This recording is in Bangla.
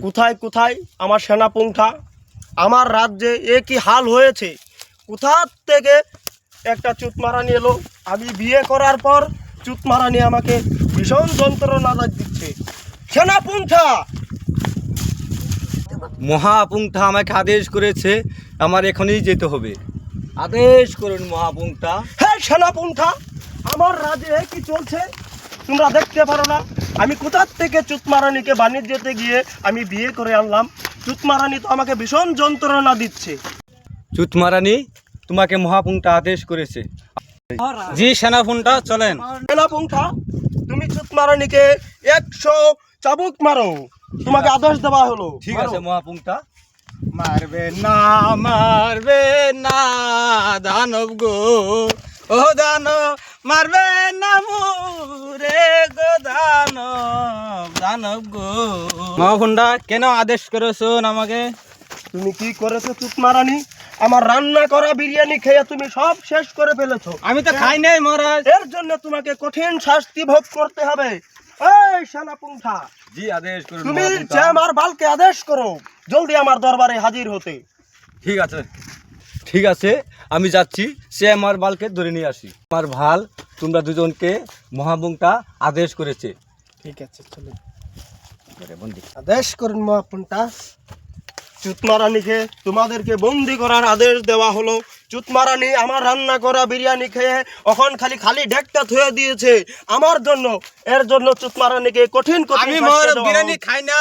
কোথায় কোথায় আমার সেনাপুঙ্খা, আমার রাজ্যে এ কি হাল হয়েছে। কোথা থেকে একটা চুতমারানি এলো, আমি বিয়ে করার পর চুতমারানি আমাকে ভীষণ যন্ত্রণা দিচ্ছে। সেনাপুঙ্খা, মহাপুঙ্খা আমাকে আদেশ করেছে, আমার এখনই যেতে হবে। আদেশ করুন মহাপুঙ্খা। হ্যাঁ সেনাপুঙ্খা, আমার রাজ্যে এ কি চলছে তোমরা দেখতে পারো না? আমি কোথা থেকে চুতমারানিকে বাণিজ্যতে গিয়ে আমি বিয়ে করে আনলাম। চুতমারানি তো আমাকে ভীষণ যন্ত্রণা দিচ্ছে। চুতমারানি, তোমাকে মহাপুঙ্খা আদেশ করেছে। জি সেনাপুঙ্খা, চলেন। সেনাপুঙ্খা, তুমি চুতমারানিকে 100 চাবুক মারো, তোমাকে আদেশ দেওয়া হলো। ঠিক আছে মহাপুঙ্খা। মারবে না মারবে না দানব গো, ও দানব মারবে না মুরে গো দানব, দানব গো। মহাপুঙ্খা কেন আদেশ করেছো আমাকে? তুমি কি করেছো চুতমারানি? আমার রান্না করা বিরিয়ানি খেয়ে তুমি সব শেষ করে ফেলেছো। আমি তো খাই নাই মহারাজ। এর জন্য তোমাকে কঠিন শাস্তি ভোগ করতে হবে। এই সেনাপুঙ্খা, জি আদেশ করুন তুমি মহাপুঙ্খা। যে আমার বালকে আদেশ করো জলদি আমার দরবারে হাজির হতে। ঠিক আছে, ঠিক আছে, আমি যাচ্ছি। সে আমার বালকে ধরে নিয়ে আসি। আমার ভাল তোমরা দুজনকে মহাপুঙ্খা আদেশ করেছে। ঠিক আছে, চলো। বন্দি। আদেশ করুন মহাপুঙ্খা। চুতমারানিকে তোমাদেরকে বন্দি করার আদেশ দেওয়া হলো। চুতমারানি আমার রান্না করা বিরিয়ানি খেয়ে এখন খালি খালি ডেকটা থুয়ে দিয়েছে আমার জন্য। এর জন্য চুতমারানিকে কঠিন আমি শাস্তি দেওয়া বিরিয়ানি হোক। খাই না।